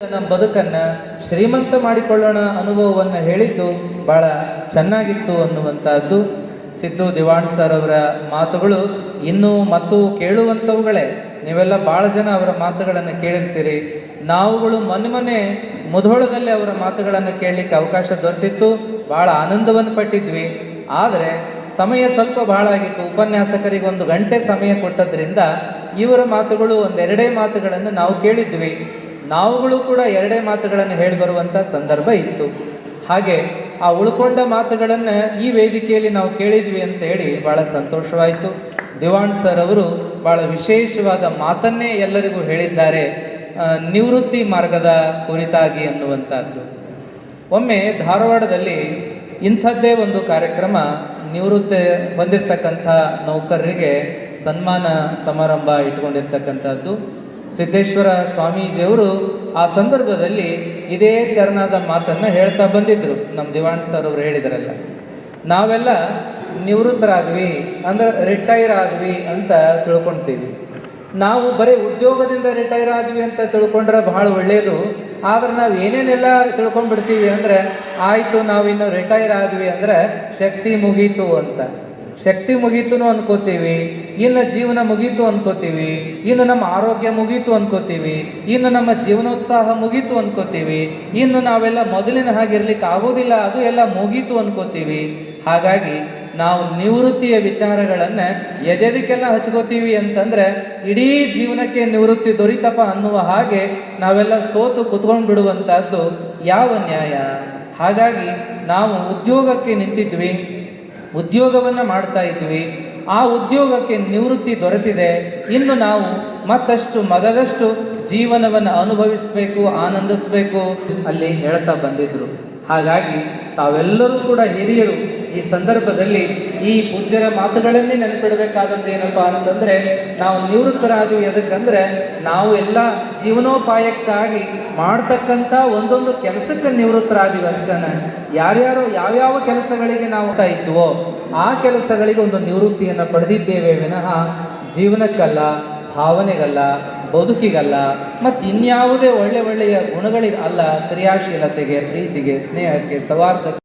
ನಮ್ಮ ಬದುಕನ್ನು ಶ್ರೀಮಂತ ಮಾಡಿಕೊಳ್ಳೋಣ ಅನುಭವವನ್ನು ಹೇಳಿದ್ದು ಬಹಳ ಚೆನ್ನಾಗಿತ್ತು ಅನ್ನುವಂಥದ್ದು ಸಿದ್ದು ದಿವಾಣ್ ಸರ್ ಅವರ ಮಾತುಗಳು ಇನ್ನೂ ಮತ್ತು ಕೇಳುವಂಥವುಗಳೇ. ನೀವೆಲ್ಲ ಭಾಳ ಜನ ಅವರ ಮಾತುಗಳನ್ನು ಕೇಳಿರ್ತೀರಿ. ನಾವುಗಳು ಮೊನ್ನೆ ಮುಧೋಳದಲ್ಲಿ ಅವರ ಮಾತುಗಳನ್ನು ಕೇಳಲಿಕ್ಕೆ ಅವಕಾಶ ದೊರೆತಿತ್ತು, ಭಾಳ ಆನಂದವನ್ನು ಪಟ್ಟಿದ್ವಿ. ಆದರೆ ಸಮಯ ಸ್ವಲ್ಪ ಭಾಳ ಆಗಿತ್ತು. ಉಪನ್ಯಾಸಕರಿಗೆ 1 ಗಂಟೆ ಸಮಯ ಕೊಟ್ಟದ್ರಿಂದ ಇವರ ಮಾತುಗಳು ಒಂದೆರಡೇ ಮಾತುಗಳನ್ನು ನಾವು ಕೇಳಿದ್ವಿ. ನಾವುಗಳು ಕೂಡ 2 ಮಾತುಗಳನ್ನು ಹೇಳಿ ಬರುವಂಥ ಸಂದರ್ಭ ಇತ್ತು. ಹಾಗೆ ಆ ಉಳ್ಕೊಂಡ ಮಾತುಗಳನ್ನು ಈ ವೇದಿಕೆಯಲ್ಲಿ ನಾವು ಕೇಳಿದ್ವಿ ಅಂತ ಹೇಳಿ ಭಾಳ ಸಂತೋಷವಾಯಿತು. ದಿವಾಣ್ ಸರ್ ಅವರು ಭಾಳ ವಿಶೇಷವಾದ ಮಾತನ್ನೇ ಎಲ್ಲರಿಗೂ ಹೇಳಿದ್ದಾರೆ, ನಿವೃತ್ತಿ ಮಾರ್ಗದ ಕುರಿತಾಗಿ ಅನ್ನುವಂಥದ್ದು. ಒಮ್ಮೆ ಧಾರವಾಡದಲ್ಲಿ ಇಂಥದ್ದೇ ಒಂದು ಕಾರ್ಯಕ್ರಮ, ನಿವೃತ್ತಿ ಬಂದಿರತಕ್ಕಂಥ ನೌಕರರಿಗೆ ಸನ್ಮಾನ ಸಮಾರಂಭ ಇಟ್ಕೊಂಡಿರ್ತಕ್ಕಂಥದ್ದು. ಸಿದ್ದೇಶ್ವರ ಸ್ವಾಮೀಜಿಯವರು ಆ ಸಂದರ್ಭದಲ್ಲಿ ಇದೇ ತೆರನಾದ ಮಾತನ್ನು ಹೇಳ್ತಾ ಬಂದಿದ್ರು. ನಮ್ಮ ದಿವಾಣ್ ಸರ್ ಅವರು ಹೇಳಿದ್ರಲ್ಲ, ನಾವೆಲ್ಲ ನಿವೃತ್ತರಾದ್ವಿ ಅಂದ್ರೆ ರಿಟೈರ್ ಆದ್ವಿ ಅಂತ ತಿಳ್ಕೊಳ್ತೀವಿ. ನಾವು ಬರೀ ಉದ್ಯೋಗದಿಂದ ರಿಟೈರ್ ಆದ್ವಿ ಅಂತ ತಿಳ್ಕೊಂಡ್ರೆ ಬಹಳ ಒಳ್ಳೆಯದು. ಆದ್ರೆ ನಾವು ಏನೇನೆಲ್ಲ ತಿಳ್ಕೊಂಡ್ಬಿಡ್ತೀವಿ ಅಂದರೆ, ಆಯಿತು ನಾವಿನ್ನು ರಿಟೈರ್ ಆದ್ವಿ ಅಂದರೆ ಶಕ್ತಿ ಮುಗೀತು ಅಂತ. ಶಕ್ತಿ ಮುಗೀತು ಅನ್ಕೋತೀವಿ, ಇನ್ನು ಜೀವನ ಮುಗೀತು ಅನ್ಕೋತೀವಿ, ಇನ್ನು ನಮ್ಮ ಆರೋಗ್ಯ ಮುಗೀತು ಅನ್ಕೋತೀವಿ, ಇನ್ನು ನಮ್ಮ ಜೀವನೋತ್ಸಾಹ ಮುಗೀತು ಅನ್ಕೋತೀವಿ, ಇನ್ನು ನಾವೆಲ್ಲ ಮೊದಲಿನ ಹಾಗಿರ್ಲಿಕ್ಕೆ ಆಗೋದಿಲ್ಲ, ಅದು ಎಲ್ಲ ಮುಗೀತು ಅನ್ಕೋತೀವಿ. ಹಾಗಾಗಿ ನಾವು ನಿವೃತ್ತಿಯ ವಿಚಾರಗಳನ್ನು ಎದೆದಕ್ಕೆಲ್ಲ ಹಚ್ಕೋತೀವಿ ಅಂತಂದರೆ ಇಡೀ ಜೀವನಕ್ಕೆ ನಿವೃತ್ತಿ ದೊರೀತಪ್ಪ ಅನ್ನುವ ಹಾಗೆ ನಾವೆಲ್ಲ ಸೋತು ಕುತ್ಕೊಂಡು ಬಿಡುವಂಥದ್ದು ಯಾವ ನ್ಯಾಯ? ಹಾಗಾಗಿ ನಾವು ಉದ್ಯೋಗಕ್ಕೆ ನಿಂತಿದ್ವಿ, ಉದ್ಯೋಗವನ್ನು ಮಾಡ್ತಾ ಇದ್ವಿ, ಆ ಉದ್ಯೋಗಕ್ಕೆ ನಿವೃತ್ತಿ ದೊರೆತಿದೆ. ಇನ್ನು ನಾವು ಮತ್ತಷ್ಟು ಮಗದಷ್ಟು ಜೀವನವನ್ನು ಅನುಭವಿಸಬೇಕು, ಆನಂದಿಸಬೇಕು ಅಲ್ಲಿ ಹೇಳ್ತಾ ಬಂದಿದ್ರು. ಹಾಗಾಗಿ ತಾವೆಲ್ಲರೂ ಕೂಡ ಹಿರಿಯರು ಈ ಸಂದರ್ಭದಲ್ಲಿ ಈ ಪೂಜ್ಯರ ಮಾತುಗಳನ್ನೇ ನೆನಪಿಡಬೇಕಾದದ್ದು ಏನಪ್ಪ ಅಂತಂದರೆ, ನಾವು ನಿವೃತ್ತರಾದ್ವಿ ಎದಕ್ಕಂದರೆ ನಾವು ಎಲ್ಲ ಜೀವನೋಪಾಯಕ್ಕಾಗಿ ಮಾಡ್ತಕ್ಕಂಥ ಒಂದೊಂದು ಕೆಲಸಕ್ಕೆ ನಿವೃತ್ತರಾದ್ವಿ ಅಷ್ಟೇ. ಯಾರ್ಯಾರು ಯಾವ್ಯಾವ ಕೆಲಸಗಳಿಗೆ ನಾವು ಇದ್ವೋ ಆ ಕೆಲಸಗಳಿಗೆ ಒಂದು ನಿವೃತ್ತಿಯನ್ನು ಪಡೆದಿದ್ದೇವೆ ವಿನಃ ಜೀವನಕ್ಕಲ್ಲ, ಭಾವನೆಗಲ್ಲ, ಬದುಕಿಗಲ್ಲ, ಮತ್ತು ಇನ್ಯಾವುದೇ ಒಳ್ಳೆಯ ಗುಣಗಳಿಗೆ ಅಲ್ಲ. ಕ್ರಿಯಾಶೀಲತೆಗೆ, ಪ್ರೀತಿಗೆ, ಸ್ನೇಹಕ್ಕೆ, ಸೌಹಾರ್ದಕ್ಕೆ